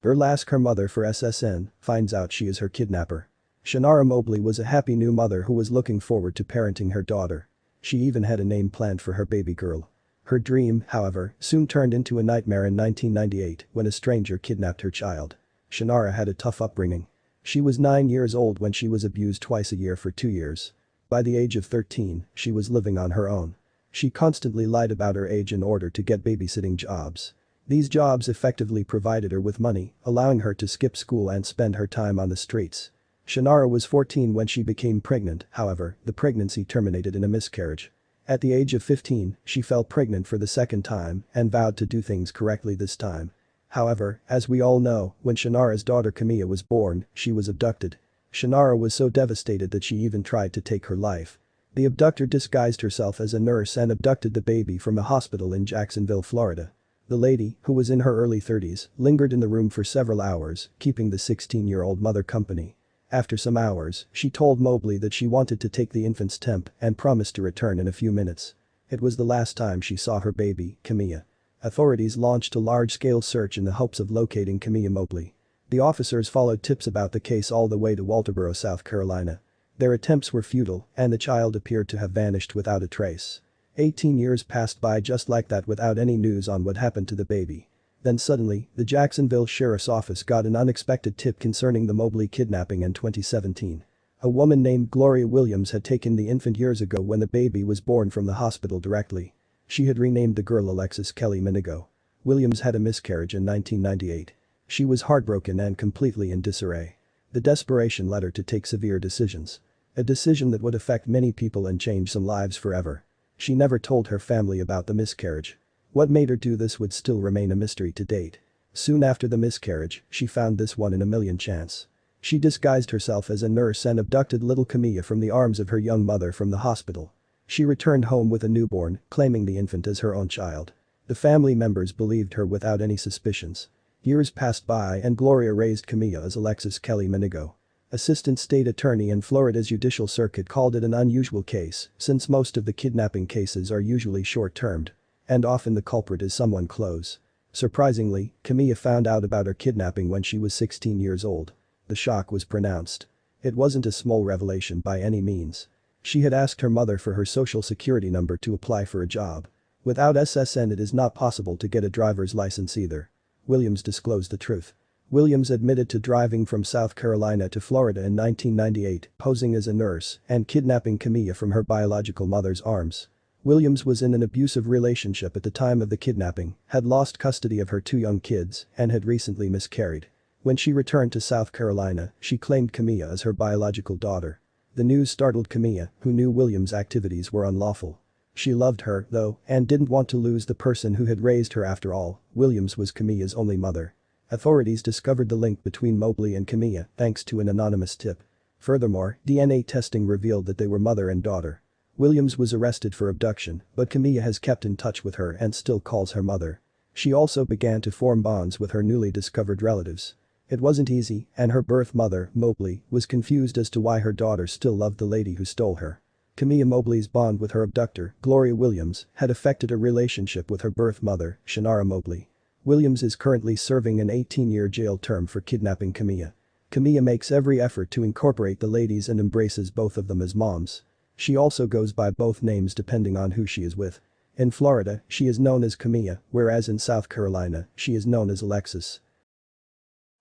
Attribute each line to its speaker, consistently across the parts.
Speaker 1: Earl asks her mother for SSN, finds out she is her kidnapper. Shanara Mobley was a happy new mother who was looking forward to parenting her daughter. She even had a name planned for her baby girl. Her dream, however, soon turned into a nightmare in 1998 when a stranger kidnapped her child. Shanara had a tough upbringing. She was 9 years old when she was abused twice a year for 2 years. By the age of 13, she was living on her own. She constantly lied about her age in order to get babysitting jobs. These jobs effectively provided her with money, allowing her to skip school and spend her time on the streets. Shanara was 14 when she became pregnant, however, the pregnancy terminated in a miscarriage. At the age of 15, she fell pregnant for the second time and vowed to do things correctly this time. However, as we all know, when Shanara's daughter Camilla was born, she was abducted. Shanara was so devastated that she even tried to take her life. The abductor disguised herself as a nurse and abducted the baby from a hospital in Jacksonville, Florida. The lady, who was in her early 30s, lingered in the room for several hours, keeping the 16-year-old mother company. After some hours, she told Mobley that she wanted to take the infant's temp and promised to return in a few minutes. It was the last time she saw her baby, Camilla. Authorities launched a large-scale search in the hopes of locating Camilla Mobley. The officers followed tips about the case all the way to Walterboro, South Carolina. Their attempts were futile, and the child appeared to have vanished without a trace. 18 years passed by just like that without any news on what happened to the baby. Then suddenly, the Jacksonville Sheriff's Office got an unexpected tip concerning the Mobley kidnapping in 2017. A woman named Gloria Williams had taken the infant years ago when the baby was born from the hospital directly. She had renamed the girl Alexis Kelly Minigo. Williams had a miscarriage in 1998. She was heartbroken and completely in disarray. The desperation led her to take severe decisions. A decision that would affect many people and change some lives forever. She never told her family about the miscarriage. What made her do this would still remain a mystery to date. Soon after the miscarriage, she found this one in a million chance. She disguised herself as a nurse and abducted little Camilla from the arms of her young mother from the hospital. She returned home with a newborn, claiming the infant as her own child. The family members believed her without any suspicions. Years passed by and Gloria raised Camilla as Alexis Kelly Minigo. Assistant State Attorney in Florida's Judicial Circuit called it an unusual case since most of the kidnapping cases are usually short-termed. And often the culprit is someone close. Surprisingly, Camilla found out about her kidnapping when she was 16 years old. The shock was pronounced. It wasn't a small revelation by any means. She had asked her mother for her social security number to apply for a job. Without SSN it is not possible to get a driver's license either. Williams disclosed the truth. Williams admitted to driving from South Carolina to Florida in 1998, posing as a nurse, and kidnapping Camilla from her biological mother's arms. Williams was in an abusive relationship at the time of the kidnapping, had lost custody of her 2 young kids, and had recently miscarried. When she returned to South Carolina, she claimed Camilla as her biological daughter. The news startled Camilla, who knew Williams' activities were unlawful. She loved her, though, and didn't want to lose the person who had raised her after all. Williams was Camilla's only mother. Authorities discovered the link between Mobley and Camilla thanks to an anonymous tip. Furthermore, DNA testing revealed that they were mother and daughter. Williams was arrested for abduction, but Camilla has kept in touch with her and still calls her mother. She also began to form bonds with her newly discovered relatives. It wasn't easy, and her birth mother, Mobley, was confused as to why her daughter still loved the lady who stole her. Camilla Mobley's bond with her abductor, Gloria Williams, had affected her relationship with her birth mother, Shanara Mobley. Williams is currently serving an 18-year jail term for kidnapping Camilla. Camilla makes every effort to incorporate the ladies and embraces both of them as moms. She also goes by both names depending on who she is with. In Florida, she is known as Camilla, whereas in South Carolina, she is known as Alexis.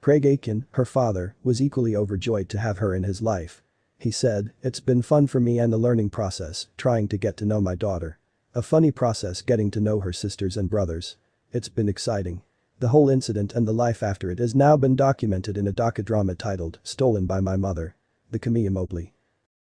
Speaker 1: Craig Aiken, her father, was equally overjoyed to have her in his life. He said, "It's been fun for me and the learning process, trying to get to know my daughter. A funny process getting to know her sisters and brothers. It's been exciting. The whole incident and the life after it has now been documented in a docudrama titled Stolen by My Mother." The Camilla Mobley.